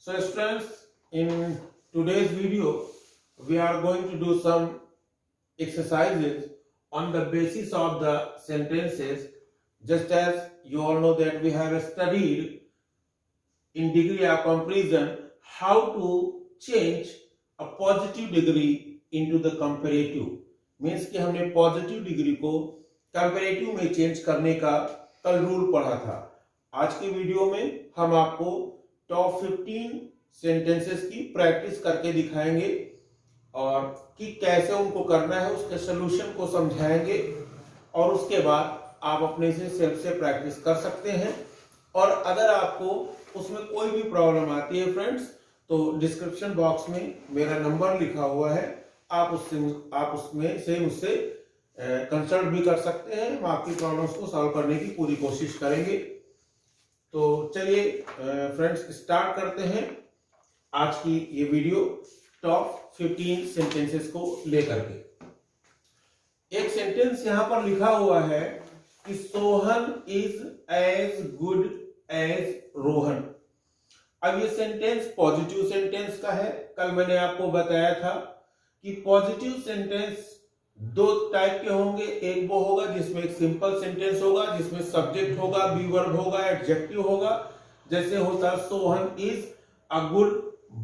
So students, in today's video, we are going to do some exercises on the basis of the sentences. Just as you all know that we have studied in degree of comparison how to change a positive degree into the comparative. Means कि हमने positive degree को comparative में change करने का कल rule पढ़ा था। आज के वीडियो में हम आपको टॉप 15 सेंटेंसेस की प्रैक्टिस करके दिखाएंगे और कि कैसे उनको करना है, उसके सॉल्यूशन को समझाएंगे और उसके बाद आप अपने से सेल्फ से प्रैक्टिस कर सकते हैं। और अगर आपको उसमें कोई भी प्रॉब्लम आती है फ्रेंड्स, तो डिस्क्रिप्शन बॉक्स में मेरा नंबर लिखा हुआ है, आप उसमें से मुझसे कंसल्ट भी कर सकते हैं। हम आपकी प्रॉब्लम्स को सॉल्व करने की पूरी कोशिश करेंगे। तो चलिए फ्रेंड्स स्टार्ट करते हैं आज की ये वीडियो टॉप 15 सेंटेंसेस को लेकर के। एक सेंटेंस यहां पर लिखा हुआ है कि Sohan is as good as Rohan. अब ये सेंटेंस पॉजिटिव सेंटेंस का है। कल मैंने आपको बताया था कि पॉजिटिव सेंटेंस दो टाइप के होंगे। एक वो होगा जिसमें एक सिंपल सेंटेंस होगा, जिसमें सब्जेक्ट होगा, बी वर्ब होगा, एडजेक्टिव होगा। जैसे होता Sohan is a good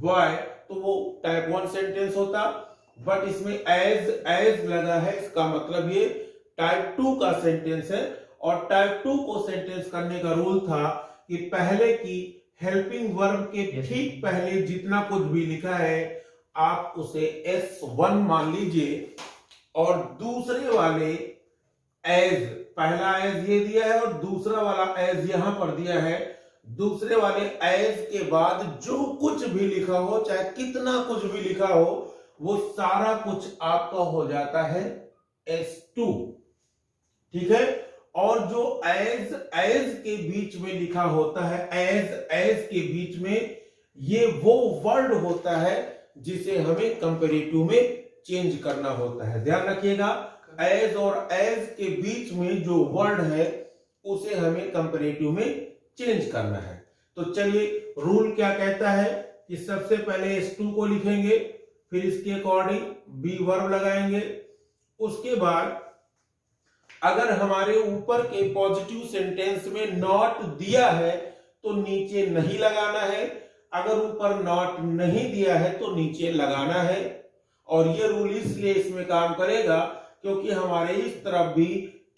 boy, तो वो टाइप 1 सेंटेंस होता। बट इसमें एज लगा है, इसका मतलब ये टाइप 2 का सेंटेंस है। और टाइप 2 को सेंटेंस करने का रूल था कि पहले की हेल्पिंग वर्ब के ठीक पहले जितना कुछ भी लिखा है आप उसे S1 मान लीजिए और दूसरे वाले एज, पहला एज ये दिया है और दूसरा वाला एज यहां पर दिया है। दूसरे वाले एज के बाद जो कुछ भी लिखा हो, चाहे कितना कुछ भी लिखा हो, वो सारा कुछ आपका हो जाता है S2। ठीक है। और जो एज के बीच में लिखा होता है, एज के बीच में, ये वो वर्ड होता है जिसे हमें कंपैरेटिव में चेंज करना होता है। ध्यान रखिएगा, एज और एज के बीच में जो वर्ड है उसे हमें कंपैरेटिव में चेंज करना है। तो चलिए रूल क्या कहता है कि सबसे पहले S2 को लिखेंगे, फिर इसके अकॉर्डिंग बी वर्ब लगाएंगे। उसके बाद अगर हमारे ऊपर के पॉजिटिव सेंटेंस में नॉट दिया है तो नीचे नहीं लगाना है, अगर ऊपर नॉट नहीं दिया है तो नीचे लगाना है। और ये रूल इसलिए इसमें काम करेगा क्योंकि हमारे इस तरफ भी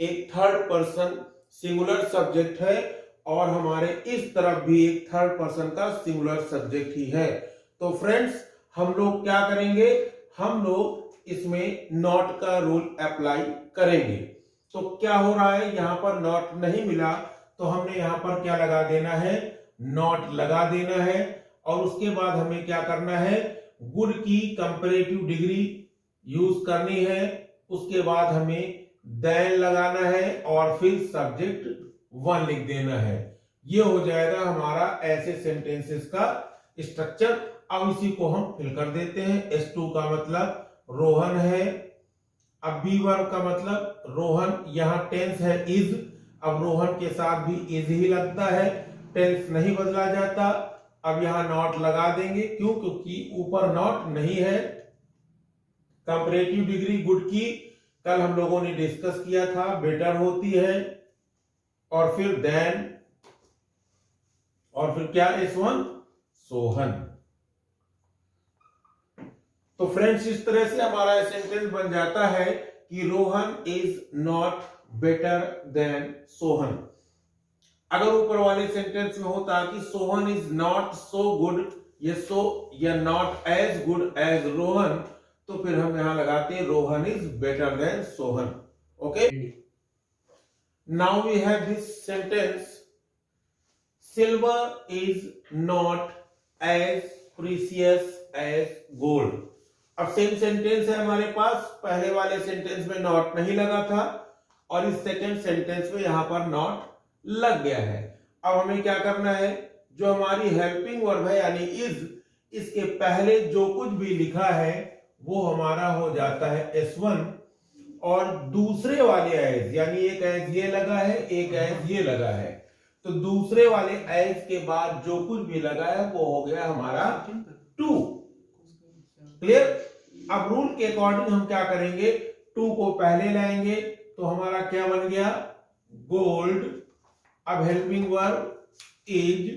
एक थर्ड पर्सन सिंगुलर सब्जेक्ट है और हमारे इस तरफ भी एक थर्ड पर्सन का सिंगुलर सब्जेक्ट ही है। तो फ्रेंड्स हम लोग क्या करेंगे, हम लोग इसमें नॉट का रूल अप्लाई करेंगे। तो क्या हो रहा है, यहां पर नॉट नहीं मिला तो हमने यहां पर क्या लगा देना है, नॉट लगा देना है। और उसके बाद हमें क्या करना है, गुड की कंपैरेटिव डिग्री यूज करनी है। उसके बाद हमें देन लगाना है और फिर सब्जेक्ट 1 लिख देना है। ये हो जाएगा हमारा ऐसे सेंटेंसेस का स्ट्रक्चर। अब इसी को हम फिल कर देते हैं। S2 का मतलब रोहन है। अब बी वर्ब का मतलब रोहन, यहां टेंस है इज। अब रोहन के साथ भी इज ही लगता है, टेंस नहीं बदला जाता। अब यहां नॉट लगा देंगे, क्यों, क्योंकि ऊपर नॉट नहीं है। कंपैरेटिव डिग्री गुड की कल हम लोगों ने डिस्कस किया था, बेटर होती है। और फिर देन, और फिर क्या, S1 सोहन। तो फ्रेंड्स इस तरह से हमारा सेंटेंस बन जाता है कि Rohan is not better than Sohan. अगर ऊपर वाले सेंटेंस में होता कि Sohan is not so good, या not as good as Rohan, तो फिर हम यहां लगाते हैं Rohan is better than Sohan. Okay, now we have this sentence, silver is not as precious as gold. अब सेम सेंटेंस है हमारे पास, पहले वाले सेंटेंस में नॉट नहीं लगा था और इस सेकंड सेंटेंस में यहां पर नॉट लग गया है। अब हमें क्या करना है, जो हमारी हेल्पिंग वर्ब है यानी इज, इसके पहले जो कुछ भी लिखा है वो हमारा हो जाता है S1। और दूसरे वाले एज, यानी एक एज ये लगा है, एक एज ये लगा है, तो दूसरे वाले एज के बाद जो कुछ भी लगा है वो हो गया हमारा टू। क्लियर? अब रूल के अकॉर्डिंग हम क्या करेंगे, टू को पहले लाएंगे तो हमारा क्या बन गया, गोल्ड। अब हेल्पिंग वर्ब इज,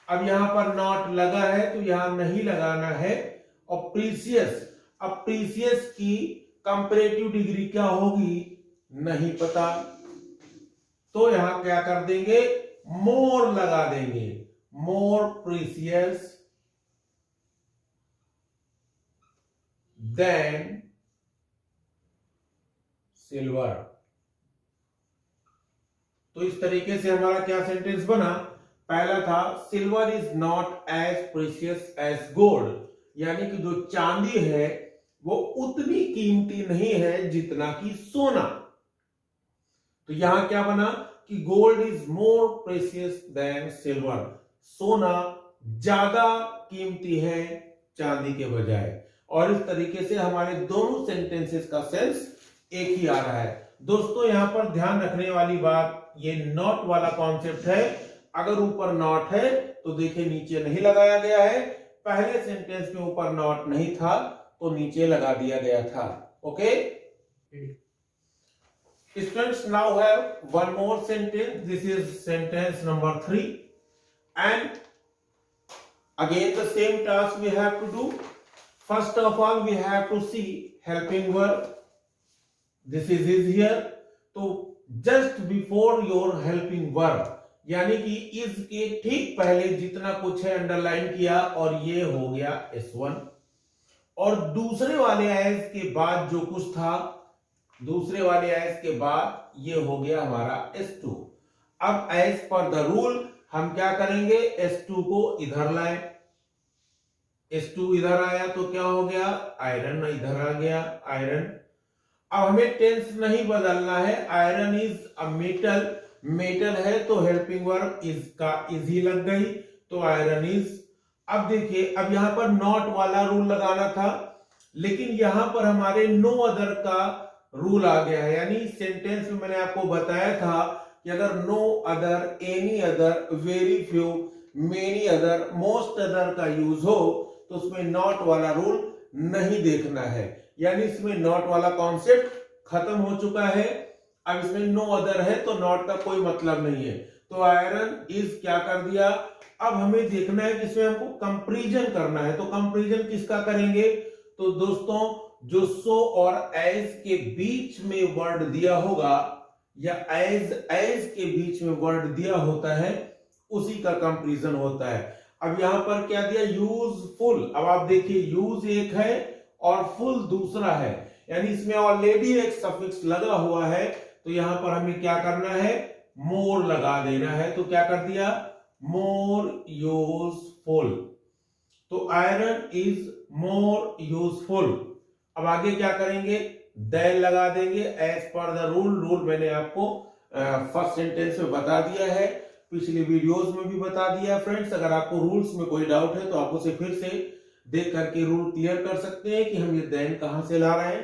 अब यहां पर नॉट लगा है तो यहां नहीं लगाना है। और प्रीसियस, अब प्रीसियस की कंपैरेटिव डिग्री क्या होगी नहीं पता, तो यहां क्या कर देंगे, मोर लगा देंगे, मोर प्रीसियस देन सिल्वर। तो इस तरीके से हमारा क्या सेंटेंस बना, पहला था silver is not as precious as gold, यानी कि जो चांदी है वो उतनी कीमती नहीं है जितना कि सोना। तो यहां क्या बना कि gold is more precious than silver, सोना ज्यादा कीमती है चांदी के बजाय। और इस तरीके से हमारे दोनों सेंटेंसेस का सेंस एक ही आ रहा है। दोस्तों यहां पर ध्यान रखने वाली बात, ये नॉट वाला कॉन्सेप्ट है। अगर ऊपर नॉट है तो देखिए नीचे नहीं लगाया गया है, पहले सेंटेंस में ऊपर नॉट नहीं था तो नीचे लगा दिया गया था। Okay students, now have one more sentence. This is sentence number 3, and again the same task we have to do. First of all we have to see helping verb. This is here. तो just before your helping verb, यानी कि is के ठीक पहले जितना कुछ है underline किया और ये हो गया S1, और दूसरे वाले as के बाद जो कुछ था, दूसरे वाले as के बाद ये हो गया हमारा S2। अब as पर द रूल हम क्या करेंगे, S2 को इधर लाएं, S2 इधर आया तो क्या हो गया, आयरन इधर आ गया, आयरन। अब हमें टेंस नहीं बदलना है, iron is a metal, metal है तो हेल्पिंग वर्ब इज का इज ही लग गई, तो आयरन इज। अब देखिए, अब यहां पर नॉट वाला रूल लगाना था, लेकिन यहां पर हमारे नो अदर का रूल आ गया है। यानी सेंटेंस में मैंने आपको बताया था कि अगर no other, any other, very few, many other, most other का यूज हो तो उसमें नॉट वाला रूल नहीं देखना है, यानी इसमें नॉट वाला कॉन्सेप्ट खत्म हो चुका है। अब इसमें नो अदर है तो नॉट का कोई मतलब नहीं है, तो आयरन इज क्या कर दिया। अब हमें देखना है कि इसमें हमको कंपैरिजन करना है, तो कंपैरिजन किसका करेंगे, तो दोस्तों जो सो और एज के बीच में वर्ड दिया होगा या एज के बीच में वर्ड दिया होता है उसी का कंपैरिजन होता है। अब यहां पर क्या दिया, यूजफुल। अब आप देखिए यूज एक है और फुल दूसरा है, यानी इसमें ऑलरेडी एक सफिक्स लगा हुआ है, तो यहां पर हमें क्या करना है, मोर लगा देना है। तो क्या कर दिया, मोर यूजफुल, तो आयरन इज मोर यूजफुल। अब आगे क्या करेंगे, देन लगा देंगे as per the rule. Rule मैंने आपको फर्स्ट सेंटेंस में बता दिया है, पिछले वीडियोस में भी बता दिया। फ्रेंड्स, अगर आपको रूल्स में कोई डाउट है तो आप उसे फिर से देख करके रूल क्लियर कर सकते हैं कि हम ये देन कहां से ला रहे हैं।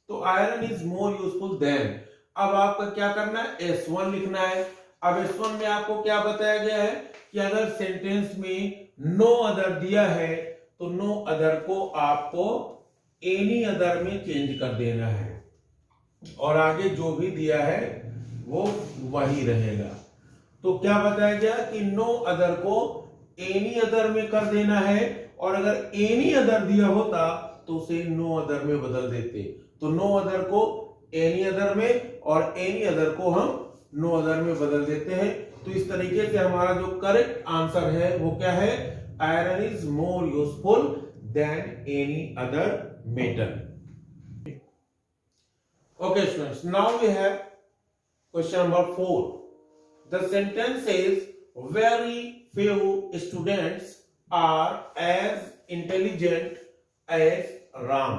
तो iron is more useful than. अब आपका क्या करना है, S1 लिखना है। अब S1 में आपको क्या बताया गया है कि अगर सेंटेंस में नो अदर दिया है तो नो अदर को आपको एनी अदर में चेंज कर देना है, और आगे जो भी दिया है वो वही रहेगा। तो क्या बताया गया कि नो अदर को एनी अदर में कर देना है, और अगर एनी अदर दिया होता तो उसे नो अदर में बदल देते। तो नो अदर को एनी अदर में और एनी अदर को हम नो अदर में बदल देते हैं। तो इस तरीके से हमारा जो करेक्ट आंसर है वो क्या है, iron is more useful than any other metal. Okay students, now we have question number 4. The sentence says very few students are as intelligent as Ram.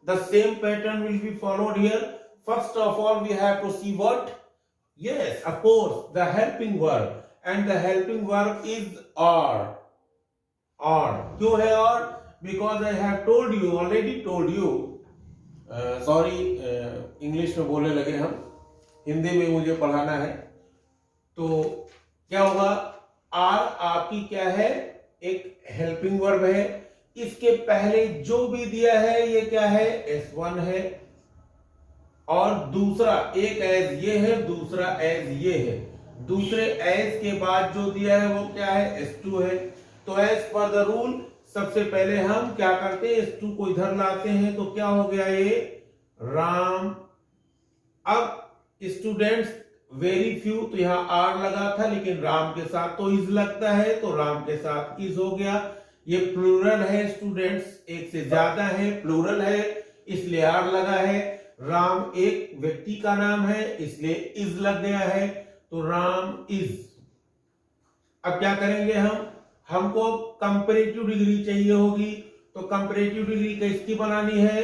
The same pattern will be followed here. First of all we have to see what, yes of course the helping verb, and the helping verb is are. क्यों है और, because I have told you, already told you, sorry English में बोलने लगे हम, हिंदी में मुझे पढ़ाना है। तो क्या होगा, आर आपकी क्या है, एक हेल्पिंग वर्ब है, इसके पहले जो भी दिया है ये क्या है, S1 है, और दूसरा एक एज ये है, दूसरा एज ये है, दूसरे एज के बाद जो दिया है वो क्या है, S2 है। तो एज पर द रूल सबसे पहले हम क्या करते हैं, S2 को इधर लाते हैं, तो क्या हो गया ये, राम। अब स्टूडेंट्स वेरी फ्यू, तो यहां आर लगा था लेकिन राम के साथ तो इज लगता है, तो राम के साथ इज हो गया। ये प्लूरल है स्टूडेंट्स, एक से ज्यादा है, प्लूरल है इसलिए आर लगा है। राम एक व्यक्ति का नाम है इसलिए इज लग गया है, तो राम इज। अब क्या करेंगे हमको कंपैरेटिव डिग्री चाहिए होगी, तो कंपैरेटिव डिग्री किसकी बनानी है,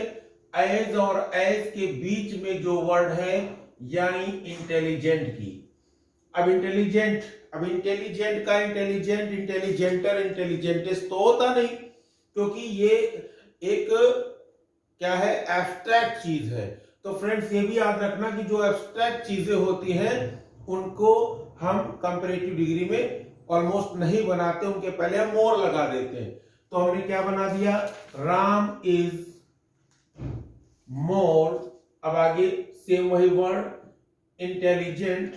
एज और एज के बीच में जो वर्ड है यानी इंटेलिजेंट की। अब इंटेलिजेंट का इंटेलिजेंट, इंटेलिजेंटर, इंटेलिजेंटिस तो होता नहीं, क्योंकि ये एक क्या है, एब्स्ट्रैक्ट चीज है। तो फ्रेंड्स ये भी याद रखना कि जो एब्स्ट्रैक्ट चीजें होती हैं उनको हम कंपैरेटिव डिग्री में ऑलमोस्ट नहीं बनाते, उनके पहले हम मोर लगा देते हैं। तो हमने क्या बना दिया, राम इज मोर। अब आगे सेम वही word, intelligent,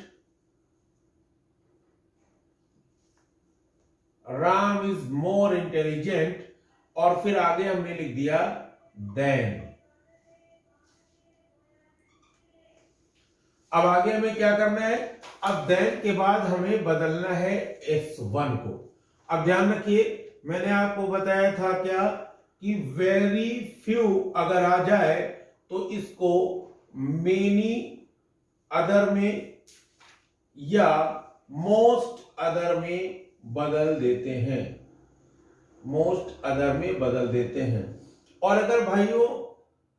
Ram is more intelligent, और फिर आगे हमने लिख दिया देन। अब आगे हमें क्या करना है, अब देन के बाद हमें बदलना है S1 को। अब ध्यान रखिए, मैंने आपको बताया था क्या कि वेरी फ्यू अगर आ जाए तो इसको मेनी अदर में या मोस्ट अदर में बदल देते हैं, मोस्ट अदर में बदल देते हैं। और अगर भाइयों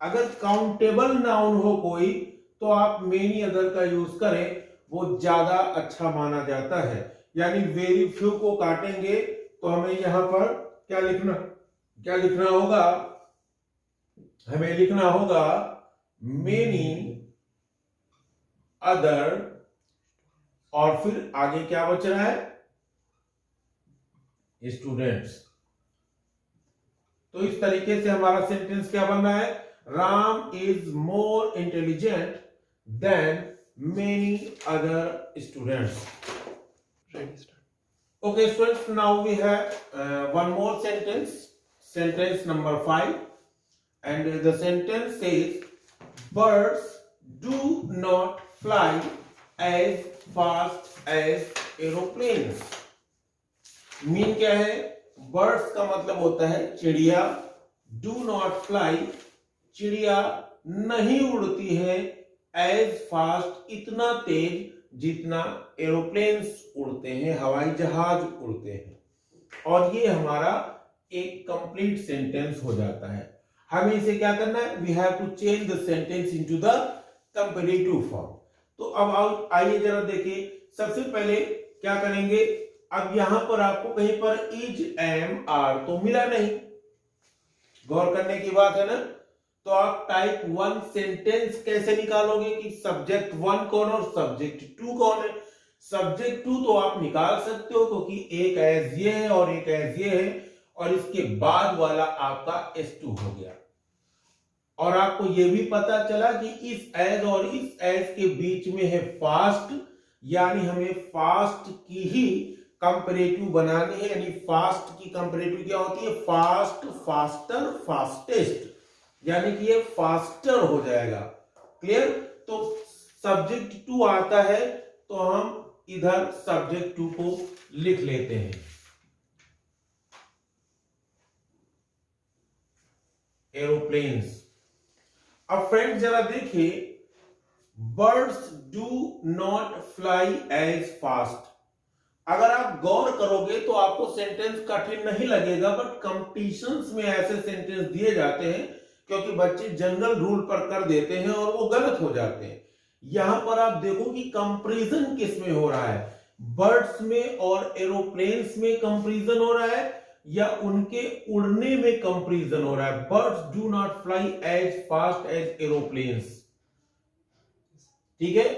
अगर काउंटेबल नाउन हो कोई तो आप मेनी अदर का यूज करें, वो ज्यादा अच्छा माना जाता है। यानी वेरी फ्यू को काटेंगे तो हमें यहां पर क्या लिखना होगा, हमें लिखना होगा मेनी अदर, और फिर आगे क्या बच रहा है, स्टूडेंट्स। तो इस तरीके से हमारा सेंटेंस क्या बन रहा है, Ram is more intelligent then many other students. Okay students, now we have one more sentence number 5, and the sentence says birds do not fly as fast as aeroplanes। Mean क्या है, बर्ड्स का मतलब होता है चिड़िया, डू नॉट फ्लाई चिड़िया नहीं उड़ती है, एज फास्ट इतना तेज जितना एरोप्लेन्स उड़ते हैं, हवाई जहाज उड़ते हैं। और ये हमारा एक कंप्लीट सेंटेंस हो जाता है। हमें इसे क्या करना है, we have to change the sentence into the comparative form. तो अब आइए जरा देखिए, सबसे पहले क्या करेंगे, अब यहां पर आपको कहीं पर इज, एम, आर तो मिला नहीं, गौर करने की बात है ना। तो आप टाइप 1 सेंटेंस कैसे निकालोगे कि सब्जेक्ट 1 कौन और सब्जेक्ट 2 कौन है। सब्जेक्ट 2 तो आप निकाल सकते हो क्योंकि एक एज ये है और एक एज ये है, और इसके बाद वाला आपका S2 हो गया। और आपको यह भी पता चला कि इस एज और इस एज के बीच में है फास्ट, यानी हमें फास्ट की ही कंपैरेटिव बनानी है। यानी फास्ट की कंपैरेटिव क्या होती है, फास्ट, फास्टर, फास्टेस्ट, यानी कि ये फास्टर हो जाएगा। क्लियर। तो सब्जेक्ट 2 आता है तो हम इधर सब्जेक्ट 2 को लिख लेते हैं, एरोप्लेन्स। अब फ्रेंड्स जरा देखिए, birds do not fly as fast. अगर आप गौर करोगे तो आपको सेंटेंस कठिन नहीं लगेगा, बट कंपटीशंस में ऐसे सेंटेंस दिए जाते हैं क्योंकि बच्चे जनरल रूल पर कर देते हैं और वो गलत हो जाते हैं। यहां पर आप देखो कि कंपैरिजन किस में हो रहा है, बर्ड्स में और एरोप्लेन्स में कंपैरिजन हो रहा है या उनके उड़ने में कंपैरिजन हो रहा है। Birds do not fly as fast as aeroplanes, ठीक है।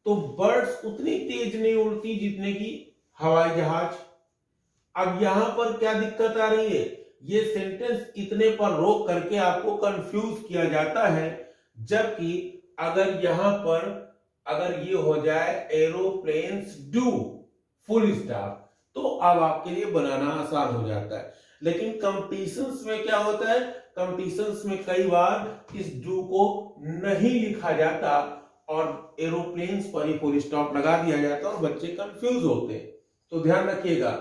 तो बर्ड्स उतनी तेज नहीं उड़ती जितने की हवाई जहाज। अब यहां पर क्या दिक्कत आ रही है, ये सेंटेंस इतने पर रोक करके आपको कंफ्यूज किया जाता है, जबकि अगर यहां पर अगर ये हो जाए एरोप्लेन्स डू फुल स्टॉप, तो अब आपके लिए बनाना आसान हो जाता है। लेकिन कंपटीशंस में क्या होता है, कंपटीशंस में कई बार इस डू को नहीं लिखा जाता और एरोप्लेन्स पर ही फुल स्टॉप लगा दिया जाता और बच्चे कंफ्यूज होते हैं। तो ध्यान रखिएगा,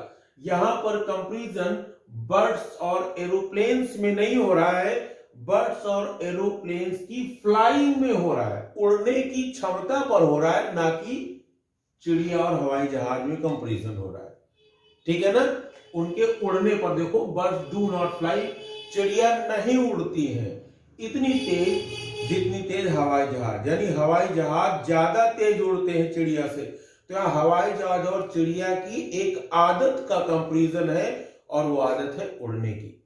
यहां पर कंपैरिजन बर्ड्स और एरोप्लेन्स में नहीं हो रहा है, बर्ड्स और एरोप्लेन्स की फ्लाइंग में हो रहा है, उड़ने की क्षमता पर हो रहा है, ना कि चिड़िया और हवाई जहाज में कंपैरिजन हो रहा है। ठीक है ना, उनके उड़ने पर देखो, बर्ड्स डू नॉट फ्लाई, चिड़िया नहीं उड़ती हैं इतनी तेज जितनी तेज हवाई जहाज, यानी हवाई जहाज ज्यादा तेज उड़ते हैं चिड़िया से। तो यहाँ हवाई जहाज और चिड़िया की एक आदत का कंपैरिजन है और वो आदत है उड़ने की।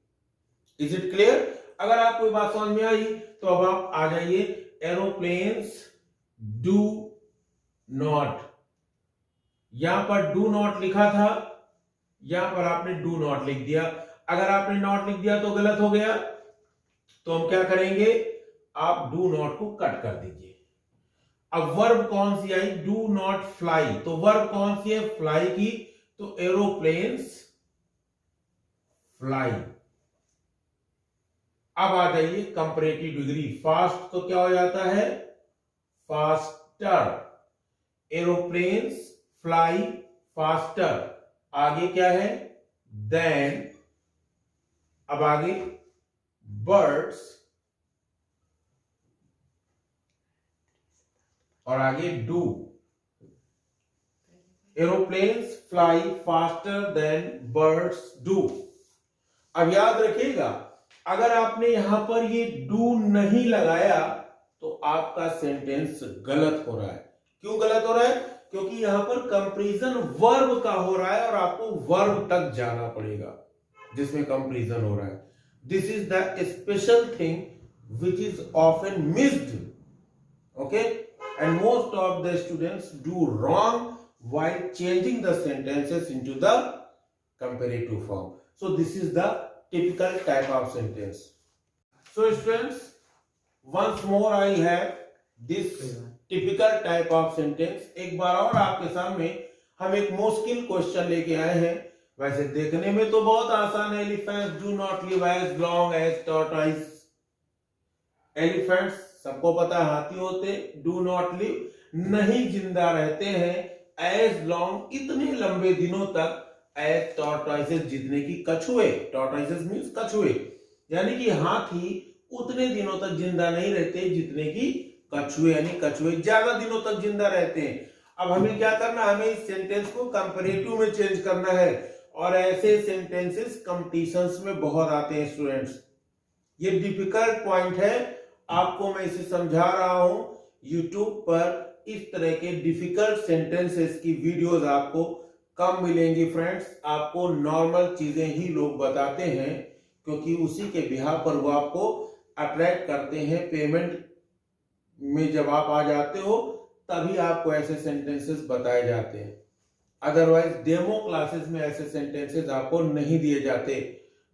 Is it clear? अगर आपको ये बात समझ में आई तो अब आप आ जाइए, एरोप्लेन्स डू नॉट, यहां पर डू नॉट लिखा था, यहां पर आपने डू नॉट लिख दिया। अगर आपने नॉट लिख दिया तो गलत हो गया, तो हम क्या करेंगे, आप डू नॉट को कट कर दीजिए। अब वर्ब कौन सी आई, डू नॉट फ्लाई, तो वर्ब कौन सी है, फ्लाई की, तो एरोप्लेन्स फ्लाई। अब आ जाइए कंपैरेटिव डिग्री, फास्ट तो क्या हो जाता है, फास्टर, एरोप्लेन्स फ्लाई फास्टर, आगे क्या है, देन, अब आगे बर्ड्स और आगे do, aeroplanes fly faster than birds do. अब याद रखिएगा, अगर आपने यहां पर ये डू नहीं लगाया तो आपका सेंटेंस गलत हो रहा है। क्यों गलत हो रहा है, क्योंकि यहां पर कंपैरिजन वर्ब का हो रहा है और आपको वर्ब तक जाना पड़ेगा जिसमें कंपैरिजन हो रहा है। This is the special thing which is often missed, okay, and most of the students do wrong while changing the sentences into the comparative form. So this is the typical type of sentence. So students, once more I have this typical type of sentence. एक बार और आपके सामने हम एक मुश्किल question लेके आए हैं। वैसे देखने में तो बहुत आसान है, elephants do not live as long as tortoise. Elephants सबको पता है हाथी होते, डू नॉट लिव नहीं जिंदा रहते हैं, एज लॉन्ग इतने लंबे दिनों तक, एज टॉर्टोइसेस जितने की कछुए, टॉर्टोइसेस मींस कछुए, यानी कि हाथी उतने दिनों तक जिंदा नहीं रहते जितने की कछुए, यानी कछुए ज्यादा दिनों तक जिंदा रहते हैं। अब हमें क्या करना है, हमें इस सेंटेंस को कंपैरेटिव में चेंज करना है, और ऐसे सेंटेंसेस कंपटीशंस में बहुत आते हैं स्टूडेंट्स। ये डिफिकल्ट पॉइंट है, आपको मैं इसे समझा रहा हूं। यूट्यूब पर इस तरह के डिफिकल्ट सेंटेंसेस की वीडियोस आपको कम मिलेंगी फ्रेंड्स। आपको नॉर्मल चीजें ही लोग बताते हैं, क्योंकि उसी के बिहार पर वो आपको अट्रैक्ट करते हैं। पेमेंट में जब आप आ जाते हो तभी आपको ऐसे सेंटेंसेस बताए जाते हैं, अदरवाइज डेमो क्लासेस में ऐसे सेंटेंसेस आपको नहीं दिए जाते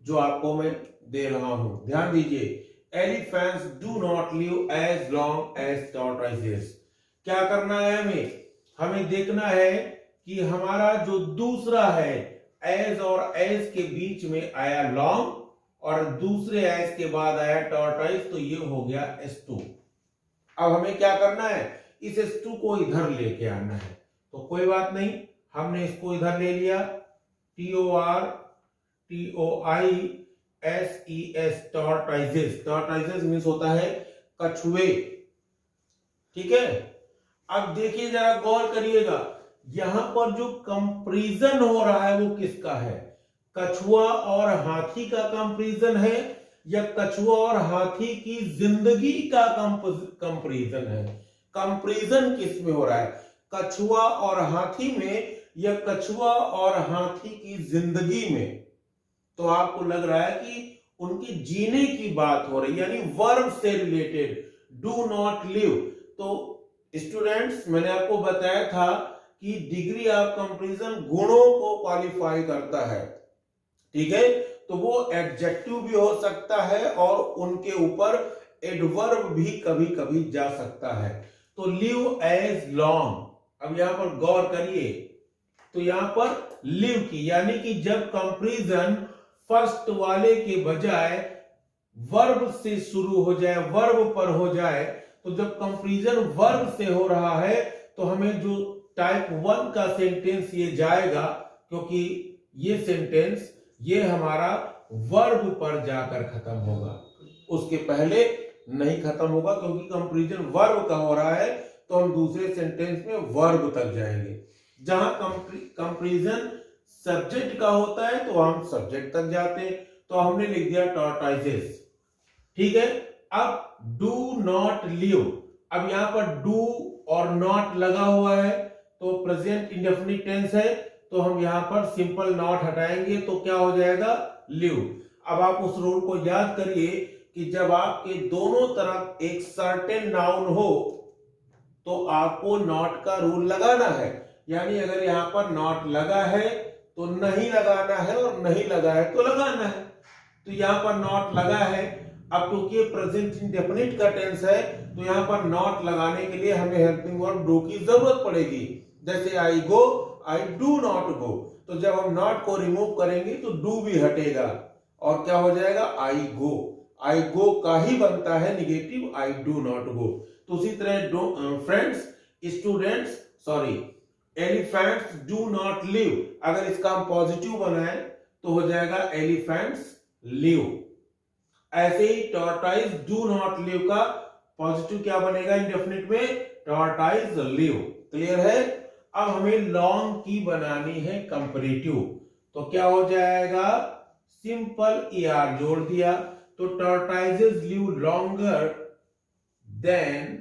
जो आपको मैं दे रहा हूं। ध्यान दीजिए, elephants do not live as long as tortoises. क्या करना है, हमें देखना है कि हमारा जो दूसरा है, एज और एज के बीच में आया लॉन्ग और दूसरे एज के बाद आया टॉर्टोइस, तो ये हो गया S2। अब हमें क्या करना है, इस S2 को इधर लेके आना है। तो कोई बात नहीं, हमने इसको इधर ले लिया, TORTOISES, टॉर्टोइसेस। टॉर्टोइसेस मींस होता है कछुए, ठीक है। अब देखिए, जरा गौर करिएगा, यहां पर जो कंपैरिजन हो रहा है वो किसका है, कछुआ और हाथी का कंपैरिजन है या कछुआ और हाथी की जिंदगी का कंपैरिजन है। कंपैरिजन किस में हो रहा है, कछुआ और हाथी में या कछुआ और हाथी की जिंदगी में। तो आपको लग रहा है कि उनकी जीने की बात हो रही है, यानी वर्ब से रिलेटेड, डू नॉट लिव। तो स्टूडेंट्स, मैंने आपको बताया था कि डिग्री ऑफ कंपैरिजन गुणों को क्वालिफाई करता है, ठीक है। तो वो एडजेक्टिव भी हो सकता है और उनके ऊपर एडवर्ब भी कभी कभी जा सकता है। तो लिव एज लॉन्ग, अब यहां पर गौर करिए, तो यहां पर लिव की यानी कि जब कंपैरिजन फर्स्ट वाले के बजाय वर्ब से शुरू हो जाए, वर्ब पर हो जाए, तो जब कंपैरिजन वर्ब से हो रहा है तो हमें जो टाइप 1 का सेंटेंस ये जाएगा, क्योंकि ये सेंटेंस ये हमारा वर्ब पर जाकर खत्म होगा, उसके पहले नहीं खत्म होगा, क्योंकि कंपैरिजन वर्ब का हो रहा है तो हम दूसरे सेंटेंस में वर्ब तक जाएंगे। जहां कंपैरिजन सब्जेक्ट का होता है तो हम सब्जेक्ट तक जाते हैं, तो हमने लिख दिया टॉर्टोइसेस, ठीक है। अब डू नॉट लिव, अब यहां पर डू और नॉट लगा हुआ है तो प्रेजेंट इंडेफिनिट टेंस है, तो हम यहां पर सिंपल नॉट हटाएंगे तो क्या हो जाएगा, लिव। अब आप उस रूल को याद करिए कि जब आपके दोनों तरफ एक सर्टेन नाउन हो तो आपको नॉट का रूल लगाना है, यानी अगर यहां पर नॉट लगा है तो नहीं लगाना है और नहीं लगा है तो लगाना है। तो यहां पर नॉट लगा है, अब क्योंकि प्रेजेंट इंडेफिनिट का टेंस है तो यहां पर नॉट लगाने के लिए हमें हेल्पिंग वर्ब डू की जरूरत पड़ेगी। जैसे आई गो, आई डू नॉट गो, तो जब हम नॉट को रिमूव करेंगे तो डू भी हटेगा और क्या हो जाएगा, आई गो। आई गो का ही बनता है negative, I do not go. तो उसी तरह friends, students, sorry, elephants do not live, अगर इसका हम पॉजिटिव बनाए तो हो जाएगा एलिफेंट्स लिव। ऐसे ही टॉर्टाइज डू नॉट लिव का पॉजिटिव क्या बनेगा इंडेफिनिट में, टॉर्टाइज लिव। क्लियर है। अब हमें लॉन्ग की बनानी है कंपैरेटिव, तो क्या हो जाएगा, सिंपल ईआर जोड़ दिया, तो टॉर्टाइजेस लिव लॉन्गर देन,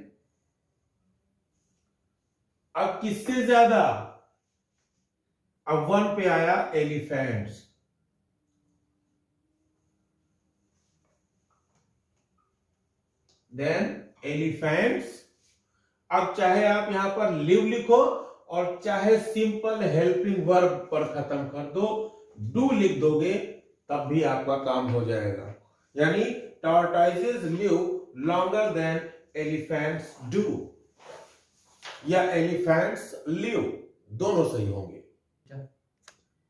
अब किससे ज्यादा, अब 1 पे आया एलिफेंट्स, देन एलिफेंट्स। अब चाहे आप यहां पर लिव लिखो और चाहे सिंपल हेल्पिंग वर्ब पर खत्म कर दो, डू लिख दोगे तब भी आपका काम हो जाएगा, यानी tortoises live longer than elephants do, या एलिफेंट्स लिव, दोनों सही होंगे।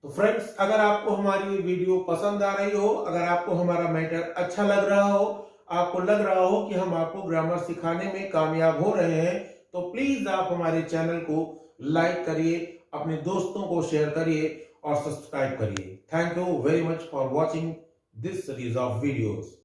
तो फ्रेंड्स, अगर आपको हमारी वीडियो पसंद आ रही हो, अगर आपको हमारा मैटर अच्छा लग रहा हो, आपको लग रहा हो कि हम आपको ग्रामर सिखाने में कामयाब हो रहे हैं, तो प्लीज आप हमारे चैनल को लाइक करिए, अपने दोस्तों को शेयर करिए और सब्सक्राइब करिए। Thank you very much for watching this series of videos.